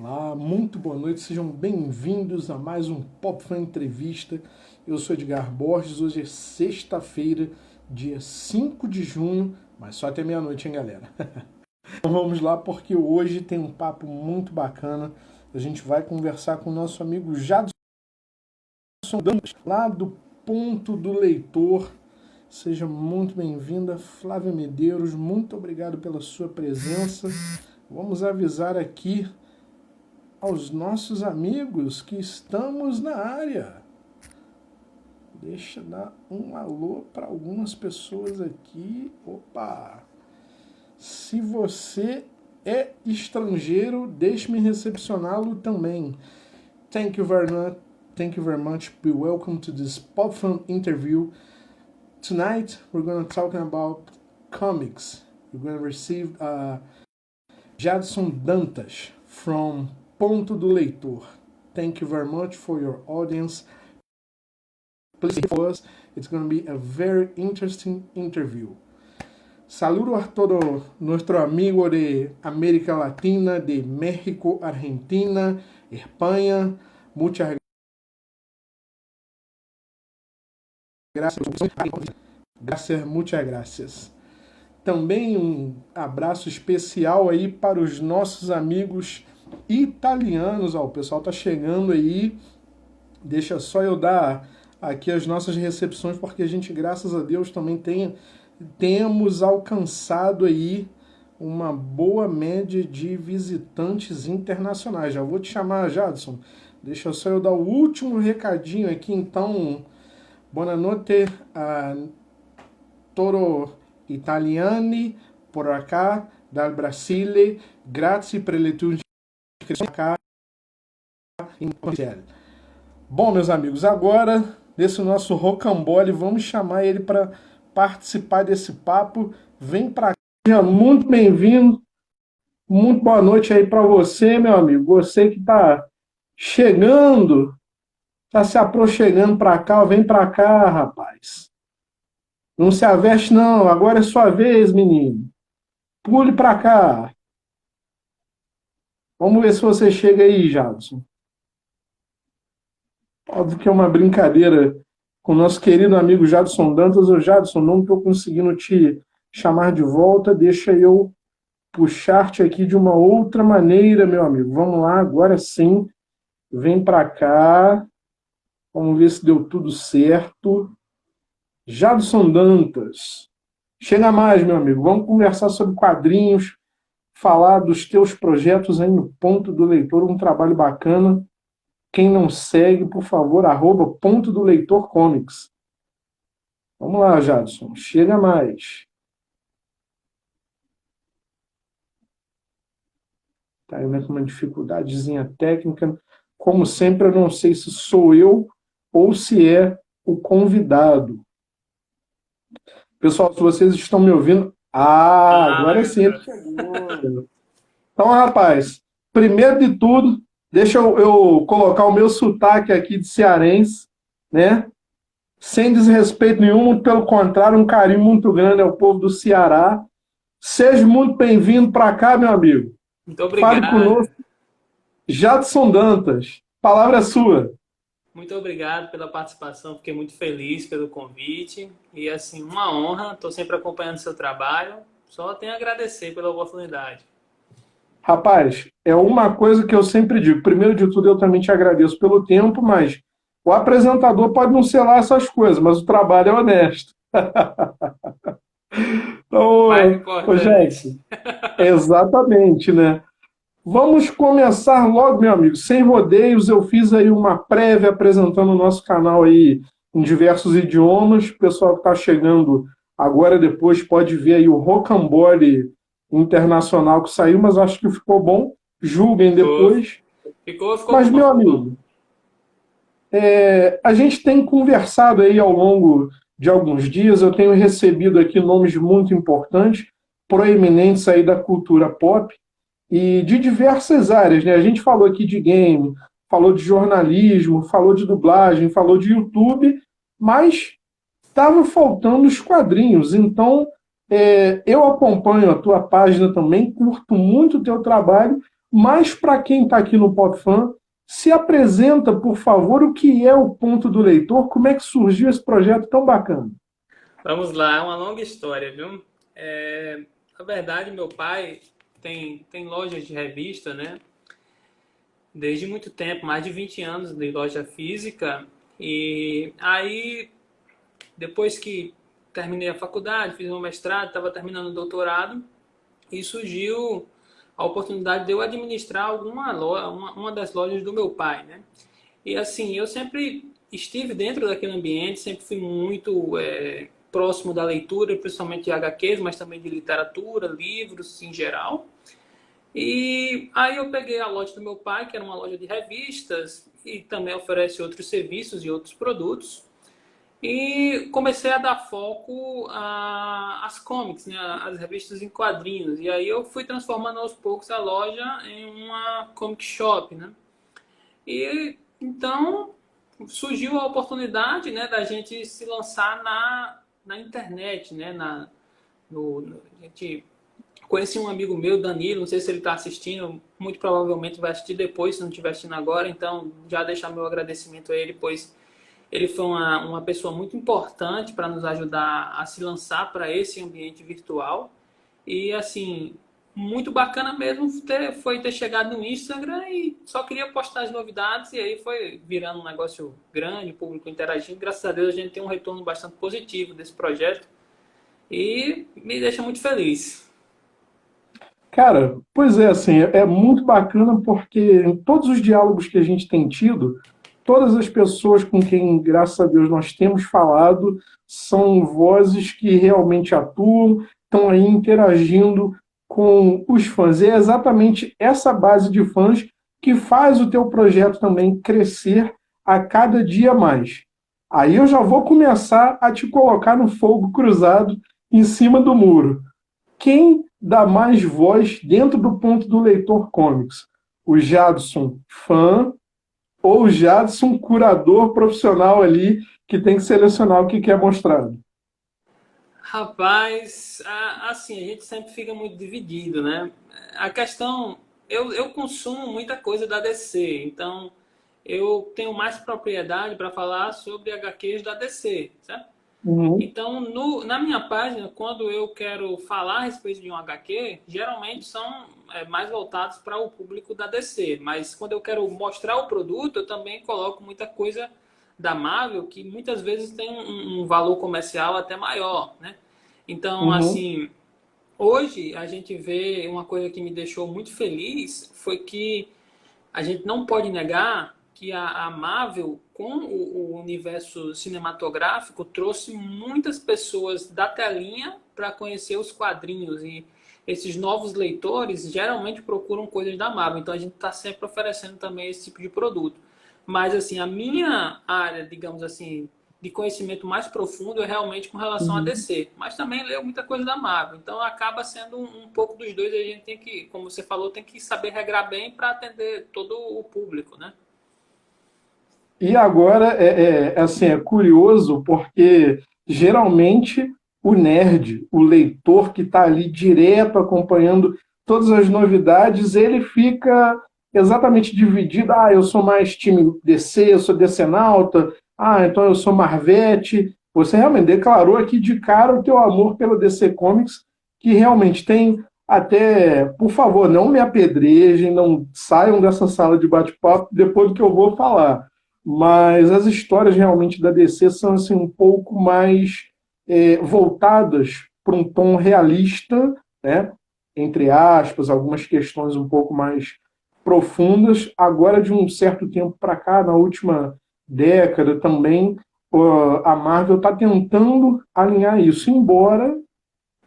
Olá, muito boa noite, sejam bem-vindos a mais um Pop Fan Entrevista. Eu sou Edgar Borges, hoje é sexta-feira, dia 5 de junho, mas só até meia-noite, hein, galera? Então vamos lá, porque hoje tem um papo muito bacana. A gente vai conversar com o nosso amigo Jadson, lá do Ponto do Leitor. Seja muito bem-vinda, Flávia Medeiros, muito obrigado pela sua presença. Vamos avisar aqui aos nossos amigos que estamos na área. Deixa eu dar um alô para algumas pessoas aqui. Opa! Se você é estrangeiro, deixe-me recepcioná-lo também. Thank you very much. Thank you very much. Be welcome to this Pop Fun interview. Tonight we're going to talk about comics. We're going to receive Jadson Dantas from Ponto do Leitor. Thank you very much for your audience. Please for us. It's going to be a very interesting interview. Saludo a todo nuestro amigo de América Latina, de México, Argentina, España. Muchas gracias. Gracias, muchas gracias. Também um abraço especial aí para os nossos amigos italianos. Ó, o pessoal tá chegando aí. Deixa só eu dar aqui as nossas recepções, porque a gente, graças a Deus, também temos alcançado aí uma boa média de visitantes internacionais. Já vou te chamar, Jadson. Deixa só eu dar o último recadinho aqui, então. Buonanotte a todo italiani por acá dal Brasile. Grazie per le tue iscrizioni in Portugal. Bom, meus amigos, agora desse nosso rocambole, vamos chamar ele para participar desse papo. Vem para cá, seja muito bem-vindo. Muito boa noite aí para você, meu amigo. Você que está chegando, está se aproximando para cá, vem para cá, rapaz. Não se aveste não, agora é sua vez, menino. Pule para cá. Vamos ver se você chega aí, Jadson. Óbvio que é uma brincadeira com o nosso querido amigo Jadson Dantas. Ô, Jadson, não estou conseguindo te chamar de volta. Deixa eu puxar-te aqui de uma outra maneira, meu amigo. Vamos lá, agora sim. Vem para cá. Vamos ver se deu tudo certo. Jadson Dantas. Chega mais, meu amigo. Vamos conversar sobre quadrinhos, falar dos teus projetos aí no Ponto do Leitor, um trabalho bacana. Quem não segue, por favor, @Ponto do Leitor Comics. Vamos lá, Jadson. Chega mais. Tá aí com uma dificuldadezinha técnica. Como sempre, eu não sei se sou eu ou se é o convidado. Pessoal, se vocês estão me ouvindo... agora sim. Então, rapaz, primeiro de tudo, deixa eu colocar o meu sotaque aqui de cearense, né? Sem desrespeito nenhum, pelo contrário, um carinho muito grande ao povo do Ceará. Seja muito bem-vindo para cá, meu amigo. Muito obrigado. Fale conosco. Jadson Dantas, palavra é sua. Muito obrigado pela participação, fiquei muito feliz pelo convite. E, assim, uma honra, estou sempre acompanhando seu trabalho. Só tenho a agradecer pela oportunidade. Rapaz, é uma coisa que eu sempre digo. Primeiro de tudo, eu também te agradeço pelo tempo, mas o apresentador pode não ser lá essas coisas, mas o trabalho é honesto. Então, ô Jackson, exatamente, né? Vamos começar logo, meu amigo. Sem rodeios, eu fiz aí uma prévia apresentando o nosso canal aí em diversos idiomas. O pessoal que está chegando agora, depois, pode ver aí o Rocambole internacional que saiu, mas acho que ficou bom. Julguem depois. Ficou mas, bom. Meu amigo, a gente tem conversado aí ao longo de alguns dias. Eu tenho recebido aqui nomes muito importantes, proeminentes aí da cultura pop e de diversas áreas, né? A gente falou aqui de game, falou de jornalismo, falou de dublagem, falou de YouTube, mas estava faltando os quadrinhos. Então, eu acompanho a tua página também, curto muito o teu trabalho. Mas para quem está aqui no PopFan, se apresenta, por favor, o que é o Ponto do Leitor, como é que surgiu esse projeto tão bacana? Vamos lá, é uma longa história, viu? Na verdade, meu pai tem lojas de revista, né? Desde muito tempo, mais de 20 anos de loja física. E aí, depois que terminei a faculdade, fiz meu mestrado, estava terminando o doutorado, e surgiu a oportunidade de eu administrar alguma loja, uma das lojas do meu pai, né? E assim, eu sempre estive dentro daquele ambiente, sempre fui muito próximo da leitura, principalmente de HQs, mas também de literatura, livros em geral. E aí eu peguei a loja do meu pai, que era uma loja de revistas e também oferece outros serviços e outros produtos. E comecei a dar foco às comics, né, às revistas em quadrinhos. E aí eu fui transformando aos poucos a loja em uma comic shop, né? E então surgiu a oportunidade, né, da gente se lançar na internet, né? A gente conheci um amigo meu, Danilo, não sei se ele está assistindo, muito provavelmente vai assistir depois, se não estiver assistindo agora, então já deixar meu agradecimento a ele, pois ele foi uma pessoa muito importante para nos ajudar a se lançar para esse ambiente virtual. E assim, muito bacana mesmo foi ter chegado no Instagram e só queria postar as novidades e aí foi virando um negócio grande, público interagindo. Graças a Deus a gente tem um retorno bastante positivo desse projeto e me deixa muito feliz. Cara, pois é, assim, é muito bacana porque em todos os diálogos que a gente tem tido, todas as pessoas com quem, graças a Deus, nós temos falado são vozes que realmente atuam, estão aí interagindo com os fãs. E é exatamente essa base de fãs que faz o teu projeto também crescer a cada dia mais. Aí eu já vou começar a te colocar no fogo cruzado em cima do muro. Quem dá mais voz dentro do Ponto do Leitor Comics? O Jadson fã ou o Jadson curador profissional ali que tem que selecionar o que quer mostrar? Rapaz, assim, a gente sempre fica muito dividido, né? A questão, eu consumo muita coisa da DC, então eu tenho mais propriedade para falar sobre HQs da DC, certo? Uhum, Então, na minha página, quando eu quero falar a respeito de um HQ, geralmente são mais voltados para o público da DC. Mas quando eu quero mostrar o produto, eu também coloco muita coisa da Marvel que muitas vezes tem um valor comercial até maior, né? Então, uhum. assim, hoje a gente vê uma coisa que me deixou muito feliz foi que a gente não pode negar que a Marvel, com o universo cinematográfico, trouxe muitas pessoas da telinha para conhecer os quadrinhos. E esses novos leitores geralmente procuram coisas da Marvel. Então a gente está sempre oferecendo também esse tipo de produto. Mas assim, a minha área, digamos assim, de conhecimento mais profundo é realmente com relação a Uhum. DC. Mas também leio muita coisa da Marvel. Então acaba sendo um pouco dos dois. A gente tem que, como você falou, tem que saber regrar bem para atender todo o público, né? E agora assim, é curioso porque geralmente o nerd, o leitor que está ali direto acompanhando todas as novidades, ele fica exatamente dividido. Ah, eu sou mais time DC, eu sou DCnauta. Ah, então eu sou Marvete. Você realmente declarou aqui de cara o teu amor pelo DC Comics, que realmente tem até, por favor, não me apedrejem, não saiam dessa sala de bate-papo depois do que eu vou falar, mas as histórias realmente da DC são assim, um pouco mais voltadas para um tom realista, né? Entre aspas, algumas questões um pouco mais profundas. Agora, de um certo tempo para cá, na última década também, a Marvel está tentando alinhar isso, embora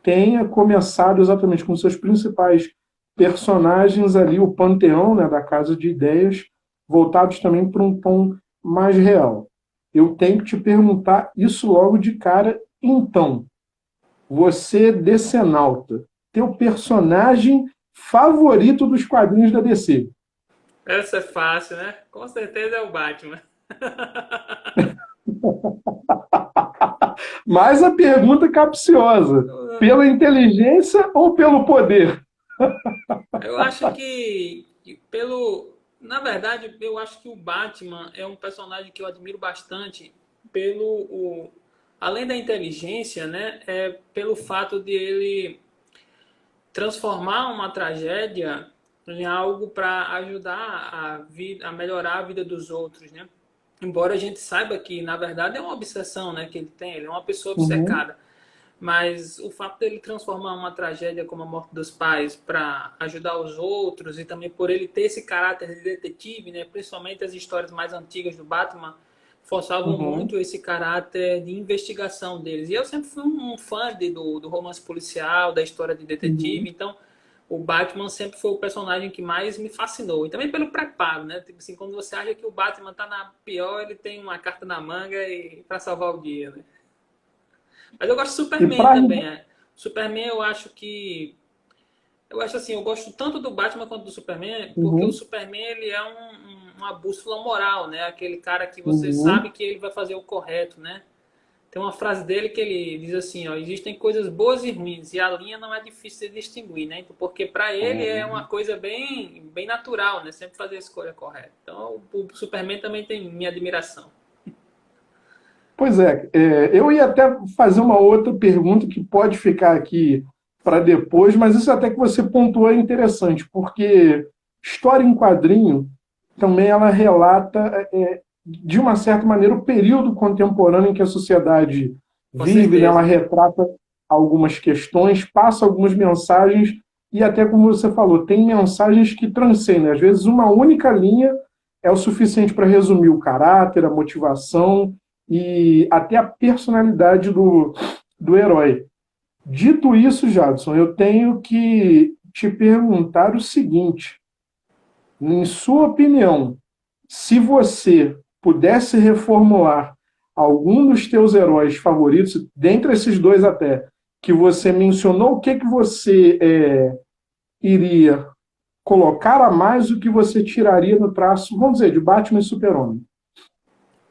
tenha começado exatamente com seus principais personagens ali, o panteão, né, da Casa de Ideias, voltados também para um tom mais real. Eu tenho que te perguntar isso logo de cara. Então, você, decenalta, teu personagem favorito dos quadrinhos da DC? Essa é fácil, né? Com certeza é o Batman. Mais a pergunta capciosa: pela inteligência ou pelo poder? Eu acho que Na verdade, eu acho que o Batman é um personagem que eu admiro bastante além da inteligência, né? Pelo fato de ele transformar uma tragédia em algo para ajudar a melhorar a vida dos outros, né? Embora a gente saiba que, na verdade, é uma obsessão, né, que ele tem, ele é uma pessoa Uhum, obcecada. Mas o fato dele transformar uma tragédia como a morte dos pais para ajudar os outros e também por ele ter esse caráter de detetive, né, principalmente as histórias mais antigas do Batman, forçavam uhum, muito esse caráter de investigação deles. E eu sempre fui um fã do romance policial, da história de detetive, uhum. então o Batman sempre foi o personagem que mais me fascinou. E também pelo preparo, né? Tipo assim, quando você acha que o Batman tá na pior, ele tem uma carta na manga e para salvar o dia, né? Mas eu gosto do E Superman para. também. Superman eu acho que eu acho assim, eu gosto tanto do Batman quanto do Superman, porque o Uhum, Superman ele é uma bússola moral, né? Aquele cara que você sabe uhum. que ele vai fazer o correto, né? Tem uma frase dele que ele diz assim, ó, existem coisas boas e ruins e a linha não é difícil de distinguir, né? Então, porque para ele é uma coisa bem natural, né? Sempre fazer a escolha correta. Então, o Superman também tem minha admiração. Pois é, eu ia até fazer uma outra pergunta que pode ficar aqui para depois, mas isso até que você pontuou é interessante, porque história em quadrinho também ela relata, de uma certa maneira, o período contemporâneo em que a sociedade Com vive, né? Ela certeza. retrata algumas questões, passa algumas mensagens, e até como você falou, tem mensagens que transcendem. Às vezes, uma única linha é o suficiente para resumir o caráter, a motivação e até a personalidade do herói. Dito isso, Jadson, eu tenho que te perguntar o seguinte: em sua opinião, se você pudesse reformular algum dos teus heróis favoritos, dentre esses dois até, que você mencionou, o que você iria colocar a mais, o que você tiraria no traço, vamos dizer, de Batman e Super-Homem?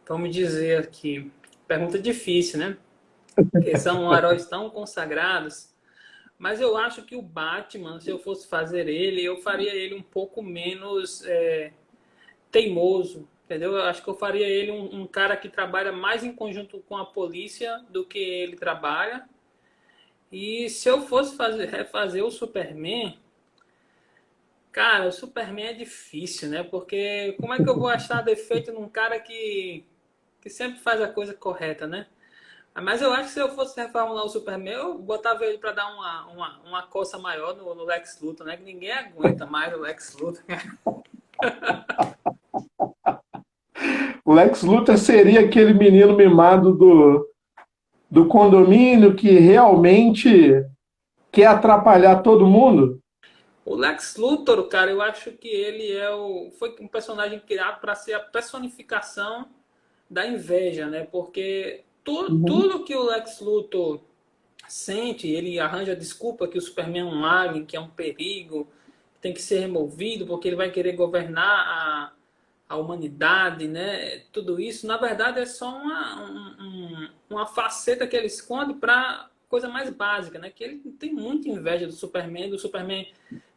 Vamos dizer aqui, pergunta difícil, né? Porque são heróis tão consagrados. Mas eu acho que o Batman, se eu fosse fazer ele, eu faria ele um pouco menos teimoso, entendeu? Eu acho que eu faria ele um cara que trabalha mais em conjunto com a polícia do que ele trabalha. E se eu fosse refazer o Superman, cara, o Superman é difícil, né? Porque como é que eu vou achar defeito num cara que sempre faz a coisa correta, né? Mas eu acho que se eu fosse reformular o Superman, eu botava ele para dar uma coça maior no Lex Luthor, né? Que ninguém aguenta mais o Lex Luthor. O Lex Luthor seria aquele menino mimado do condomínio que realmente quer atrapalhar todo mundo? O Lex Luthor, cara, eu acho que ele foi um personagem criado para ser a personificação da inveja, né? Porque Uhum. tudo que o Lex Luthor sente, ele arranja desculpa que o Superman é um alien, que é um perigo, que tem que ser removido porque ele vai querer governar a humanidade, né? Tudo isso, na verdade, é só uma faceta que ele esconde para coisa mais básica, né? Que ele tem muita inveja do Superman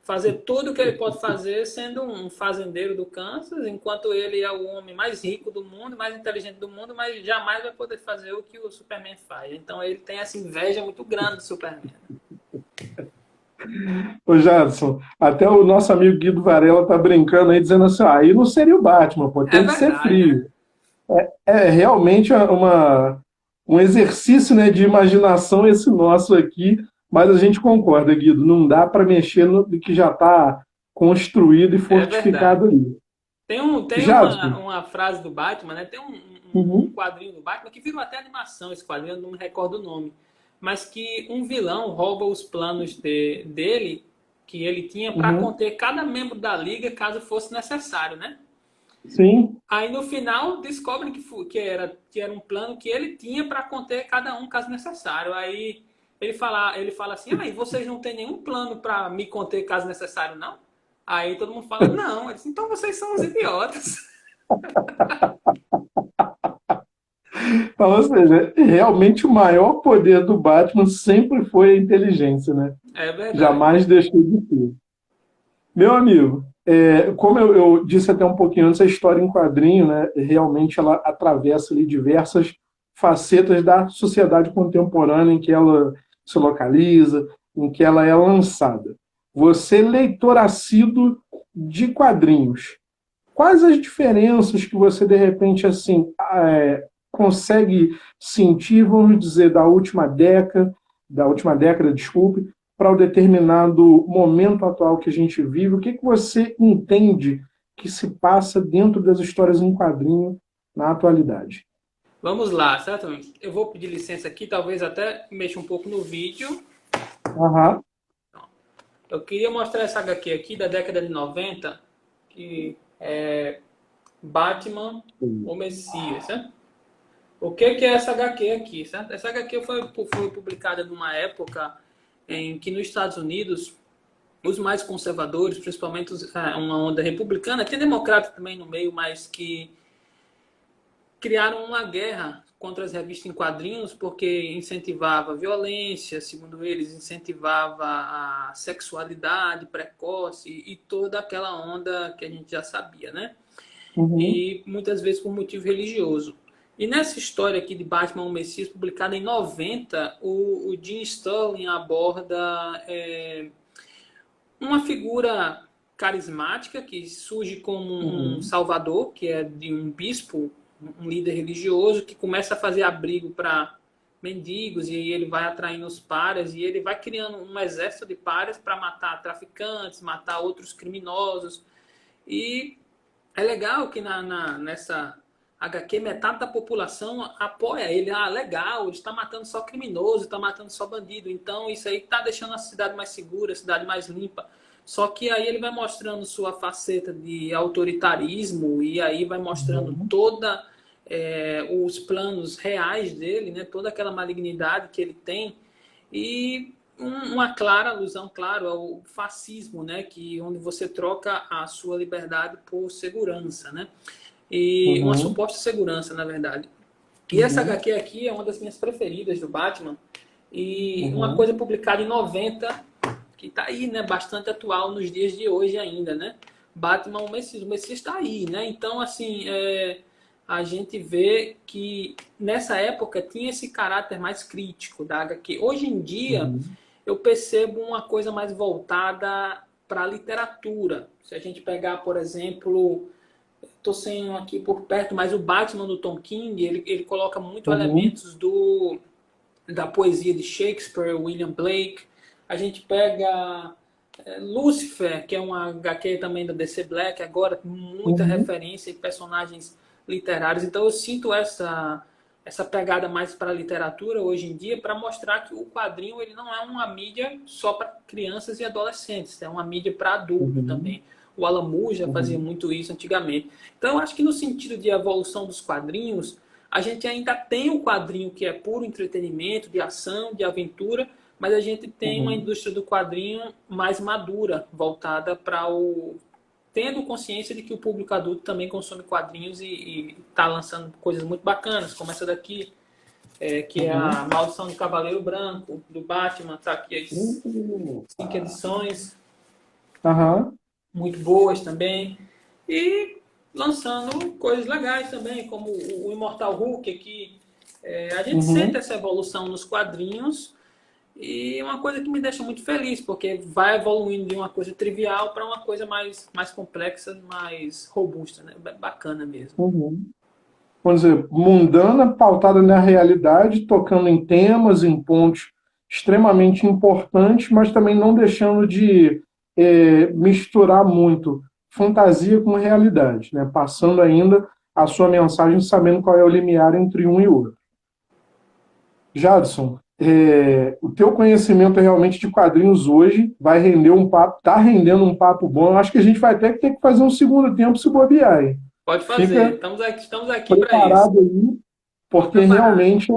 fazer tudo o que ele pode fazer sendo um fazendeiro do Kansas, enquanto ele é o homem mais rico do mundo, mais inteligente do mundo, mas jamais vai poder fazer o que o Superman faz. Então ele tem essa inveja muito grande do Superman. Ô Jadson, até o nosso amigo Guido Varela tá brincando aí, dizendo assim, ah, aí não seria o Batman, pô, É tem que ser verdade, né? frio. É realmente um exercício, né, de imaginação esse nosso aqui, mas a gente concorda, Guido, não dá para mexer no que já está construído e É verdade. fortificado ali. Tem Jadson, uma frase do Batman, né? Tem um uhum, quadrinho do Batman que virou até animação, esse quadrinho, eu não me recordo o nome. Mas que um vilão rouba os planos dele, que ele tinha, para uhum, conter cada membro da liga caso fosse necessário, né? sim, Aí no final descobrem que era um plano que ele tinha para conter cada um caso necessário. Aí ele fala assim: ah, e vocês não têm nenhum plano para me conter caso necessário, não? Aí todo mundo fala: não. Ele disse, então vocês são os idiotas. então, ou seja, realmente o maior poder do Batman sempre foi a inteligência, né? É verdade. Jamais deixou de ser. Meu amigo, Como eu disse até um pouquinho antes, a história em quadrinho, né, realmente ela atravessa ali diversas facetas da sociedade contemporânea em que ela se localiza, em que ela é lançada. Você, leitor assíduo de quadrinhos, quais as diferenças que você, de repente, assim, consegue sentir, vamos dizer, da última década, desculpe, para o determinado momento atual que a gente vive? O que você entende que se passa dentro das histórias em quadrinho na atualidade? Vamos lá, certo? Eu vou pedir licença aqui, talvez até mexa um pouco no vídeo. Aham. Eu queria mostrar essa HQ aqui da década de 90, que é Batman, o Messias, certo? O que é essa HQ aqui, certo? Essa HQ foi publicada numa época em que nos Estados Unidos os mais conservadores, principalmente uma onda republicana, tem democrata também no meio, mas que criaram uma guerra contra as revistas em quadrinhos porque incentivava a violência, segundo eles, incentivava a sexualidade precoce e toda aquela onda que a gente já sabia, né? Uhum. E muitas vezes por motivo religioso. E nessa história aqui de Batman, o Messias, publicada em 90, o Jim Starlin aborda uma figura carismática que surge como um Uhum. salvador, que é de um bispo, um líder religioso, que começa a fazer abrigo para mendigos, e aí ele vai atraindo os pares, e ele vai criando um exército de pares para matar traficantes, matar outros criminosos. E é legal que nessa HQ metade da população apoia ele. Ah, legal, ele está matando só criminoso, está matando só bandido. Então isso aí está deixando a cidade mais segura, a cidade mais limpa. Só que aí ele vai mostrando sua faceta de autoritarismo e aí vai mostrando Uhum. toda os planos reais dele, né? Toda aquela malignidade que ele tem e uma clara alusão, claro, ao fascismo, né? Que onde você troca a sua liberdade por segurança, né? E uma Uhum. suposta segurança, na verdade. E essa Uhum. HQ aqui é uma das minhas preferidas do Batman. E uma Uhum. coisa publicada em 90, que está aí, né? Bastante atual nos dias de hoje ainda, né? Batman, o Messias está aí, né? Então, assim, a gente vê que nessa época tinha esse caráter mais crítico da HQ. Hoje em dia, Uhum. eu percebo uma coisa mais voltada para a literatura. Se a gente pegar, por exemplo, estou sendo aqui por perto, mas o Batman do Tom King, ele coloca muito Uhum. elementos da poesia de Shakespeare, William Blake. A gente pega Lucifer, que é uma HQ também da DC Black, agora com muita Uhum. referência em personagens literários. Então eu sinto essa pegada mais para a literatura hoje em dia para mostrar que o quadrinho ele não é uma mídia só para crianças e adolescentes, é uma mídia para adulto Uhum. também. O Alan Moore já fazia Uhum. muito isso antigamente. Então eu acho que no sentido de evolução dos quadrinhos, a gente ainda tem o quadrinho que é puro entretenimento, de ação, de aventura, mas a gente tem uma Uhum. indústria do quadrinho mais madura, voltada para o tendo consciência de que o público adulto também consome quadrinhos e está lançando coisas muito bacanas, como essa daqui, que é Uhum. a Maldição do Cavaleiro Branco, do Batman, tá aqui as Uhum. 5 edições, Aham. muito boas também, e lançando coisas legais também, como o Imortal Hulk aqui. A gente sente Uhum. essa evolução nos quadrinhos, e uma coisa que me deixa muito feliz, porque vai evoluindo de uma coisa trivial para uma coisa mais complexa, mais robusta, né? Bacana mesmo. Uhum. Vamos dizer, mundana, pautada na realidade, tocando em temas, em pontos extremamente importantes, mas também não deixando de misturar muito fantasia com realidade, né? Passando ainda a sua mensagem, sabendo qual é o limiar entre um e outro. Jadson, o teu conhecimento realmente de quadrinhos hoje vai render um papo, está rendendo um papo bom. Eu acho que a gente vai até ter que fazer um segundo tempo se bobear, hein? Pode fazer, Fica estamos aqui para isso. preparado aí, Estou porque preparado. realmente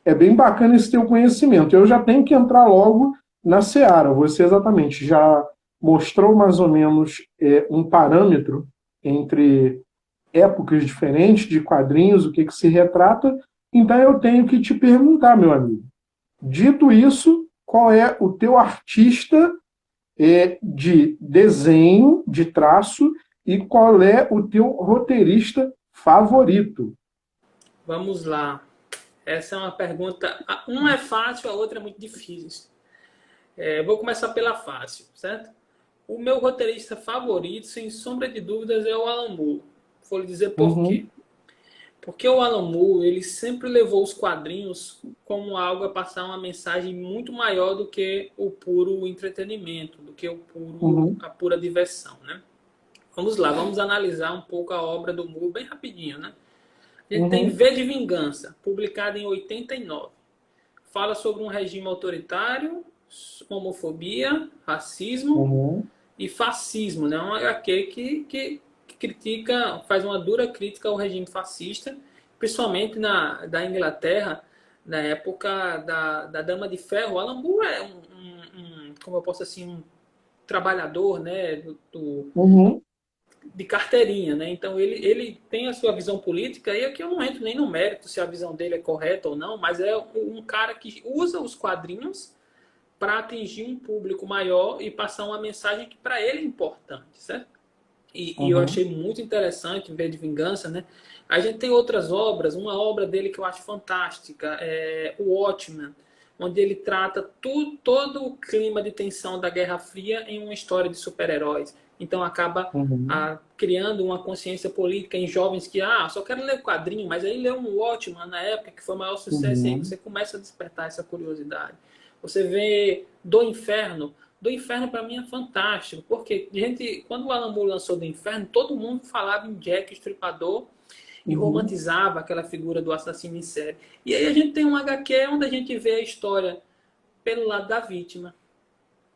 é bem bacana esse teu conhecimento. Eu já tenho que entrar logo na seara. Você exatamente já mostrou mais ou menos um parâmetro entre épocas diferentes de quadrinhos, o que, que se retrata. Então eu tenho que te perguntar, meu amigo. Dito isso, qual é o teu artista de desenho, de traço, e qual é o teu roteirista favorito? Vamos lá. Essa é uma pergunta. Uma é fácil, a outra é muito difícil. Vou começar pela fácil, certo? O meu roteirista favorito, sem sombra de dúvidas, é o Alan Moore. Vou lhe dizer por quê. Uhum, Porque o Alan Moore, ele sempre levou os quadrinhos como algo a passar uma mensagem muito maior do que o puro entretenimento, do que uhum, a pura diversão, né? Vamos lá, vamos analisar um pouco a obra do Moore bem rapidinho, né? A gente tem uhum, V de Vingança, publicado em 89. Fala sobre um regime autoritário, homofobia, racismo uhum, e fascismo, né? Um HQ que critica, faz uma dura crítica ao regime fascista, principalmente da Inglaterra, na época da Dama de Ferro. O Alan Moore é como eu posso assim, um trabalhador, né, uhum, de carteirinha, né? Então ele tem a sua visão política e aqui eu não entro nem no mérito se a visão dele é correta ou não, mas é um cara que usa os quadrinhos para atingir um público maior e passar uma mensagem que para ele é importante, certo? E eu uhum, achei muito interessante ver de Vingança, né? A gente tem outras obras, uma obra dele que eu acho fantástica, é o Watchmen, onde ele trata todo o clima de tensão da Guerra Fria em uma história de super-heróis. Então acaba uhum, criando uma consciência política em jovens que, só quero ler quadrinho, mas aí lê um Watchmen na época que foi o maior sucesso, e aí uhum, você começa a despertar essa curiosidade. Você vê do Inferno para mim é fantástico, porque gente, quando o Alan Moore lançou Do Inferno, todo mundo falava em Jack Estripador e uhum, romantizava aquela figura do assassino em série. E aí a gente tem um HQ onde a gente vê a história pelo lado da vítima,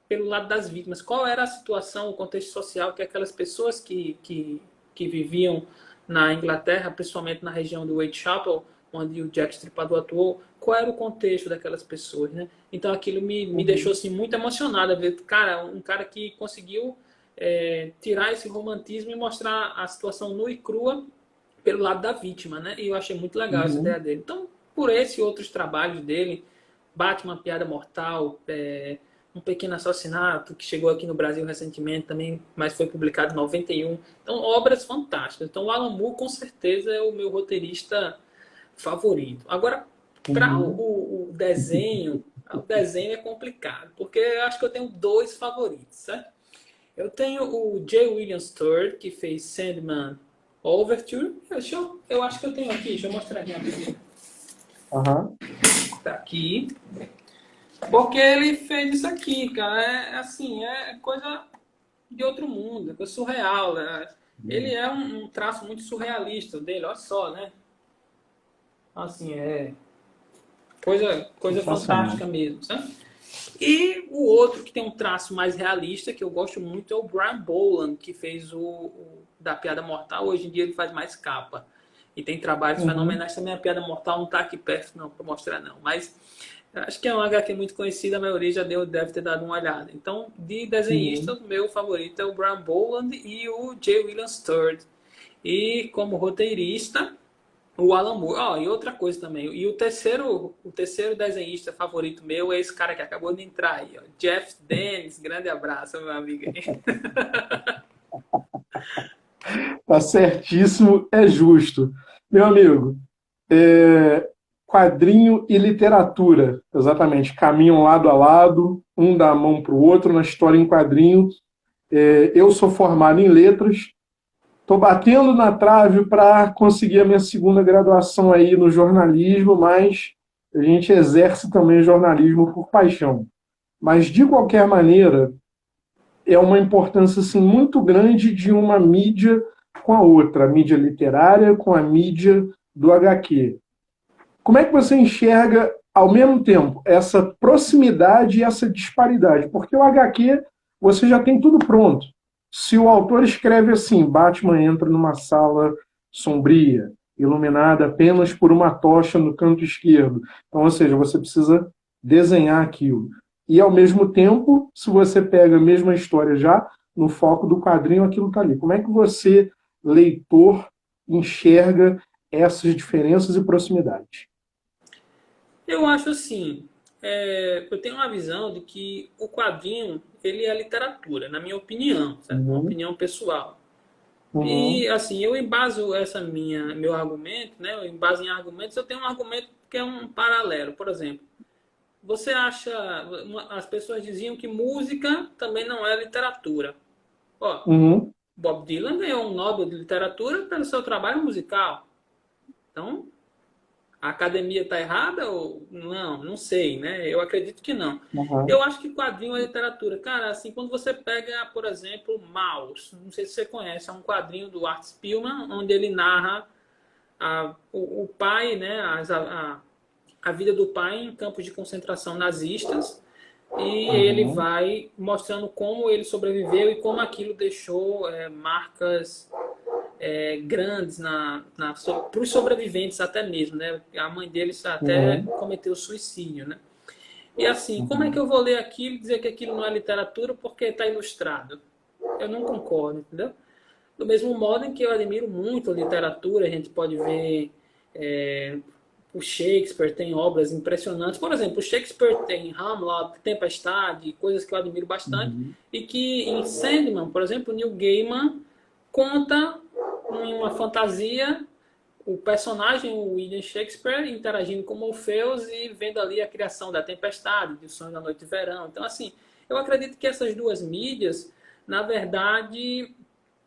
pelo lado das vítimas. Qual era a situação, o contexto social que aquelas pessoas que viviam na Inglaterra, principalmente na região de Whitechapel, onde o Jack Stripador atuou, qual era o contexto daquelas pessoas, né? Então aquilo me deixou uhum, assim, muito emocionado a ver, cara, um cara que conseguiu tirar esse romantismo e mostrar a situação nua e crua pelo lado da vítima, né? E eu achei muito legal essa uhum, ideia dele. Então, por esse e outros trabalhos dele, Batman, Piada Mortal, Um Pequeno Assassinato, que chegou aqui no Brasil recentemente também, mas foi publicado em 91. Então, obras fantásticas. Então, o Alan Moore, com certeza, é o meu roteirista favorito. Agora, para uhum. o desenho é complicado, porque eu acho que eu tenho dois favoritos, certo? Eu tenho o J. William Stewart, que fez Sandman Overture. Eu acho que eu tenho aqui, deixa eu mostrar aqui rapidinho. Aham. Tá aqui. Porque ele fez isso aqui, cara. Assim, é coisa de outro mundo, é coisa surreal. Né? Ele é um traço muito surrealista dele, olha só, né? Assim, é coisa Sensacional. fantástica mesmo, sabe? E o outro que tem um traço mais realista, que eu gosto muito, é o Brian Boland, que fez o da Piada Mortal. Hoje em dia ele faz mais capa. E tem trabalhos Uhum, fenomenais também. A Piada Mortal não está aqui perto, não, para mostrar, não. Mas acho que é um HQ muito conhecido, a maioria deve ter dado uma olhada. Então, de desenhista, uhum, o meu favorito é o Brian Boland e o J. William Stewart. E como roteirista, o Alan Moore. E outra coisa também. E o terceiro desenhista favorito meu é esse cara que acabou de entrar aí, ó. Jeff Dennis. Grande abraço, meu amigo. tá certíssimo, é justo. Meu amigo, quadrinho e literatura, exatamente, caminham lado a lado, um dá a mão para o outro na história em quadrinho. Eu sou formado em letras, estou batendo na trave para conseguir a minha segunda graduação aí no jornalismo, mas a gente exerce também jornalismo por paixão. Mas, de qualquer maneira, é uma importância assim, muito grande de uma mídia com a outra, a mídia literária com a mídia do HQ. Como é que você enxerga, ao mesmo tempo, essa proximidade e essa disparidade? Porque o HQ, você já tem tudo pronto. Se o autor escreve assim, Batman entra numa sala sombria, iluminada apenas por uma tocha no canto esquerdo. Então, ou seja, você precisa desenhar aquilo. E, ao mesmo tempo, se você pega a mesma história já, no foco do quadrinho, aquilo está ali. Como é que você, leitor, enxerga essas diferenças e proximidades? Eu acho assim, eu tenho uma visão de que o quadrinho, ele é literatura, na minha opinião, certo? Uma Uhum, opinião pessoal. uhum, E assim, eu embaso meu argumento, né? Eu embaso em argumentos, eu tenho um argumento que é um paralelo. Por exemplo, você acha, as pessoas diziam que música também não é literatura. Ó, uhum, Bob Dylan ganhou um Nobel de Literatura pelo seu trabalho musical. Então, a academia está errada ou não? Não sei, né? Eu acredito que não. uhum, Eu acho que quadrinho é literatura. Cara, assim, quando você pega, por exemplo, Maus, não sei se você conhece, é um quadrinho do Art Spiegelman, onde ele narra o pai, né, a vida do pai em campos de concentração nazistas, e ele uhum, vai mostrando como ele sobreviveu e como aquilo deixou marcas grandes para os sobreviventes até mesmo, né? A mãe deles até uhum, cometeu suicídio, né? E assim, como é que uhum, eu vou ler aquilo e dizer que aquilo não é literatura porque está ilustrado? Eu não concordo, entendeu? Do mesmo modo em que eu admiro muito a literatura, a gente pode ver é, o Shakespeare tem obras impressionantes. Por exemplo, o Shakespeare tem Hamlet, Tempestade, coisas que eu admiro bastante, uhum, e que em Sandman, por exemplo, Neil Gaiman conta em uma fantasia o personagem, o William Shakespeare, interagindo com Morpheus e vendo ali a criação da Tempestade, do Sonho da Noite de Verão. Então, assim, eu acredito que essas duas mídias, na verdade,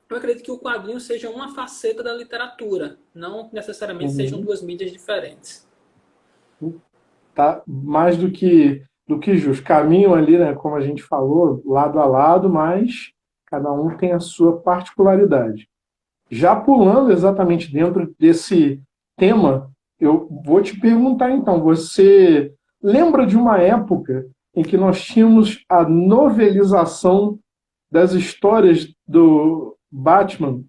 eu acredito que o quadrinho seja uma faceta da literatura, não necessariamente sejam uhum. duas mídias diferentes. Tá mais do que justo. Caminham ali, né, como a gente falou, lado a lado, mas cada um tem a sua particularidade. Já pulando exatamente dentro desse tema, eu vou te perguntar então, você lembra de uma época em que nós tínhamos a novelização das histórias do Batman,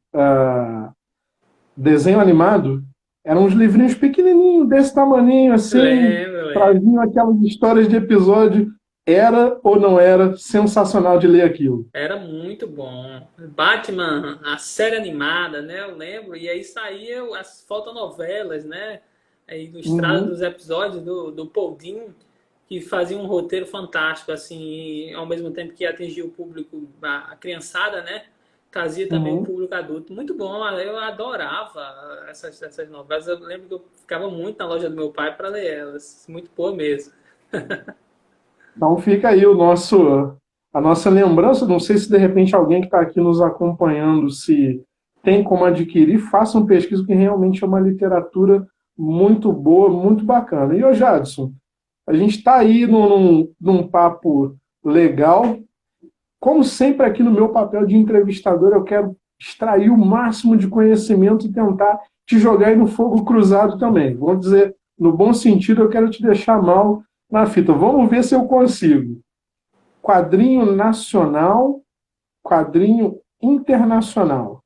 desenho animado? Eram uns livrinhos pequenininhos, desse tamaninho, assim, Lembro, lembro. traziam aquelas histórias de episódio. Era ou não era sensacional de ler aquilo? Era muito bom. Batman, a série animada, né? Eu lembro. E aí saía as fotonovelas, né? Ilustradas Uhum, dos episódios do Paul Dini, que fazia um roteiro fantástico, assim, e ao mesmo tempo que atingia o público, a criançada, né? Trazia também o uhum. público adulto. Muito bom, eu adorava essas novelas. Eu lembro que eu ficava muito na loja do meu pai para ler elas. Muito boa mesmo. Então fica aí a nossa lembrança. Não sei se de repente alguém que está aqui nos acompanhando, se tem como adquirir, façam pesquisa, que realmente é uma literatura muito boa, muito bacana. E ô Jadson, a gente está aí num papo legal. Como sempre, aqui no meu papel de entrevistador, eu quero extrair o máximo de conhecimento e tentar te jogar aí no fogo cruzado também. Vamos dizer, no bom sentido, eu quero te deixar mal na fita. Vamos ver se eu consigo. Quadrinho nacional, quadrinho internacional.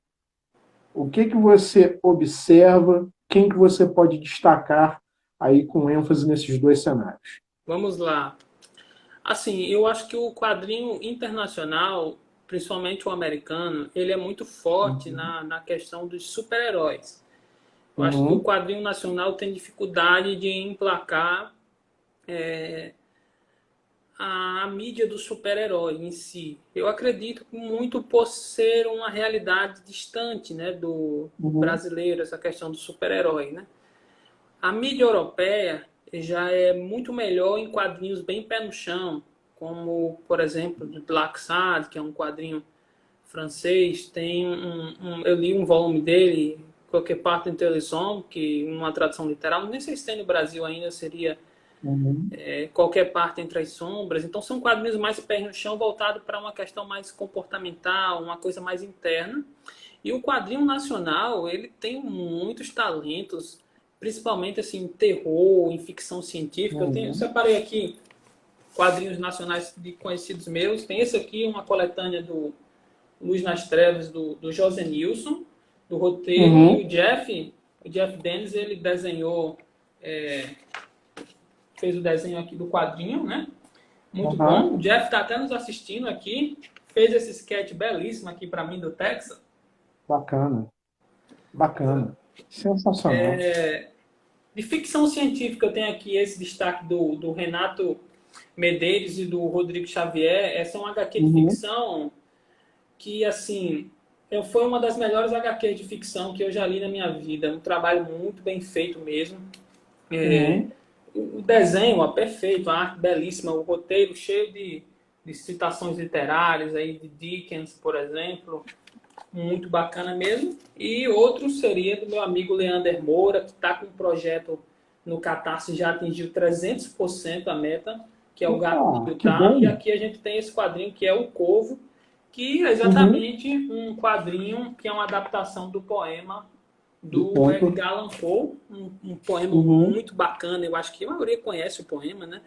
O que que você observa? Quem que você pode destacar aí com ênfase nesses dois cenários? Vamos lá. Assim, eu acho que o quadrinho internacional, principalmente o americano, ele é muito forte Uhum. na questão dos super-heróis. Eu acho que o Uhum. quadrinho nacional tem dificuldade de emplacar a mídia do super-herói em si. Eu acredito que muito por ser uma realidade distante, né, do Uhum. brasileiro, essa questão do super-herói, né? A mídia europeia já é muito melhor em quadrinhos bem pé no chão, como, por exemplo, do Black Sad, que é um quadrinho francês. Eu li um volume dele, Qualquer Parte entre les Hommes, que uma tradução literal, nem sei se tem no Brasil ainda, seria Uhum. Qualquer Parte entre as Sombras. Então são quadrinhos mais pé no chão, voltado para uma questão mais comportamental, uma coisa mais interna. E o quadrinho nacional, ele tem muitos talentos, principalmente assim, em terror, em ficção científica. Eu Uhum. separei aqui quadrinhos nacionais de conhecidos meus. Tem esse aqui, uma coletânea do Luz nas Trevas, do José Nilson, do roteiro, e Uhum. o Jeff Dennis, ele desenhou, fez o desenho aqui do quadrinho, né? Muito Uhum. bom. O Jeff está até nos assistindo aqui. Fez esse sketch belíssimo aqui para mim do Texas. Bacana, bacana. Sensacional. De ficção científica, eu tenho aqui esse destaque do Renato Medeiros e do Rodrigo Xavier. Essa é uma HQ de Uhum. ficção que, assim, foi uma das melhores HQs de ficção que eu já li na minha vida. Um trabalho muito bem feito mesmo. É, Uhum. o desenho, ó, perfeito, a arte belíssima, o roteiro cheio de citações literárias aí de Dickens, por exemplo, muito bacana mesmo. E outro seria do meu amigo Leander Moura, que está com um projeto no Catarse, já atingiu 300% a meta, que é o Gato de Opa, que Utah. E bom. aqui a gente tem esse quadrinho que é o Corvo, que é Uhum. exatamente um quadrinho que é uma adaptação do poema Do do conto. Edgar Allan Poe, um poema Uhum. muito bacana. Eu acho que a maioria conhece o poema, né?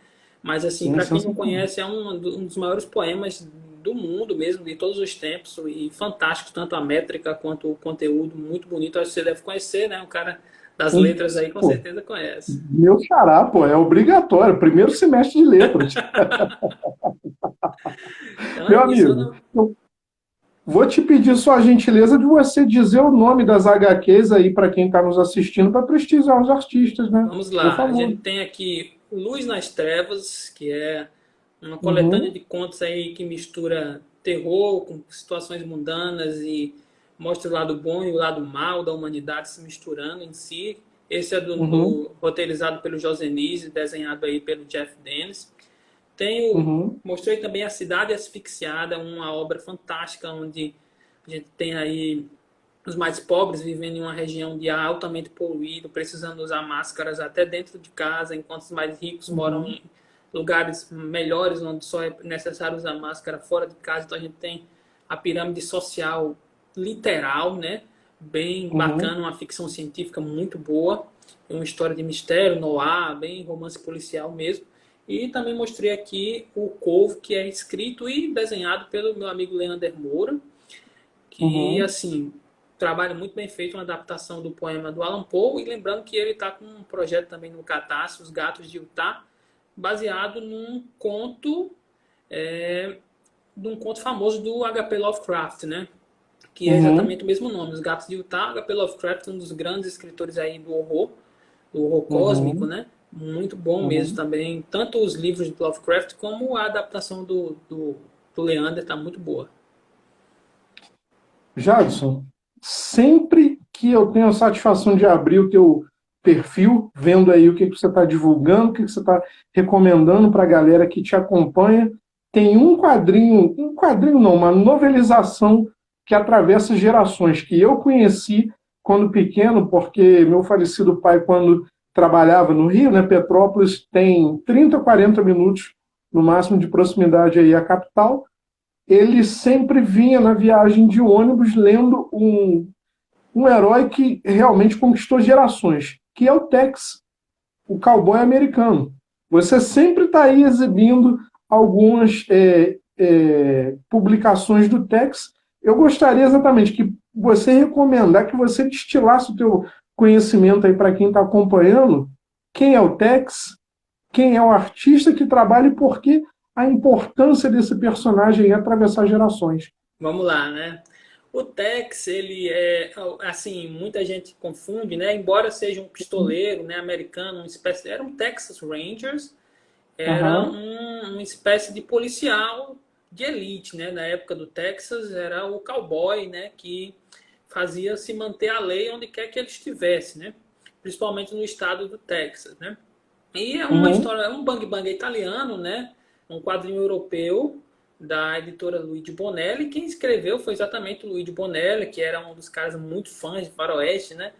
Mas assim, Sim, para quem não sensacional. conhece, é um dos maiores poemas do mundo mesmo, de todos os tempos, e fantástico, tanto a métrica quanto o conteúdo, muito bonito. Acho que você deve conhecer, né? O cara das letras aí com Pô, certeza conhece. meu xará, pô, é obrigatório. Primeiro semestre de letras. Então Meu é isso. amigo, eu vou te pedir só a gentileza de você dizer o nome das HQs aí para quem está nos assistindo, para prestigiar os artistas, né? Vamos Por lá. A favor. gente tem aqui Luz nas Trevas, que é uma coletânea Uhum. de contos aí que mistura terror com situações mundanas e mostra o lado bom e o lado mal da humanidade se misturando em si. Esse é Uhum. roteirizado pelo Josenise, desenhado aí pelo Jeff Dennis. Uhum. Mostrei também A Cidade Asfixiada, uma obra fantástica onde a gente tem aí os mais pobres vivendo em uma região de ar altamente poluído, precisando usar máscaras até dentro de casa, enquanto os mais ricos moram Uhum. em lugares melhores, onde só é necessário usar máscara fora de casa. Então a gente tem a pirâmide social literal, né? Bem Uhum. bacana, uma ficção científica muito boa, uma história de mistério, noir, bem romance policial mesmo. E também mostrei aqui o Corvo, que é escrito e desenhado pelo meu amigo Leander Moura, que, Uhum. assim, trabalho muito bem feito, uma adaptação do poema do Allan Poe, e lembrando que ele está com um projeto também no Catarse, Os Gatos de Utah, baseado num conto famoso do H.P. Lovecraft, né? Que é Uhum. exatamente o mesmo nome, Os Gatos de Utah. H.P. Lovecraft, um dos grandes escritores aí do horror cósmico, Uhum. né? Muito bom mesmo Uhum. também. Tanto os livros de Lovecraft como a adaptação do Leander está muito boa. Jadson, sempre que eu tenho a satisfação de abrir o teu perfil, vendo aí o que você está divulgando, o que você está recomendando para a galera que te acompanha, tem um quadrinho não, uma novelização que atravessa gerações, que eu conheci quando pequeno, porque meu falecido pai, quando trabalhava no Rio, né, Petrópolis tem 30, 40 minutos no máximo de proximidade aí à capital, ele sempre vinha na viagem de ônibus lendo um herói que realmente conquistou gerações, que é o Tex, o cowboy americano. Você sempre está aí exibindo algumas publicações do Tex. Eu gostaria exatamente que você recomendar, que você destilasse o teu conhecimento aí para quem está acompanhando, quem é o Tex, quem é o artista que trabalha e por que a importância desse personagem em atravessar gerações. Vamos lá, né? O Tex, ele é, assim, muita gente confunde, né? Embora seja um pistoleiro, né, americano, era um Texas Rangers, era Aham. uma espécie de policial de elite, né? Na época do Texas, era o cowboy, né, que fazia se manter a lei onde quer que ele estivesse, né? Principalmente no estado do Texas, né? E é uma Uhum. história, é um bang bang italiano, né? Um quadrinho europeu da editora Luigi Bonelli. Quem escreveu foi exatamente o Luigi Bonelli, que era um dos caras muito fãs de faroeste, né?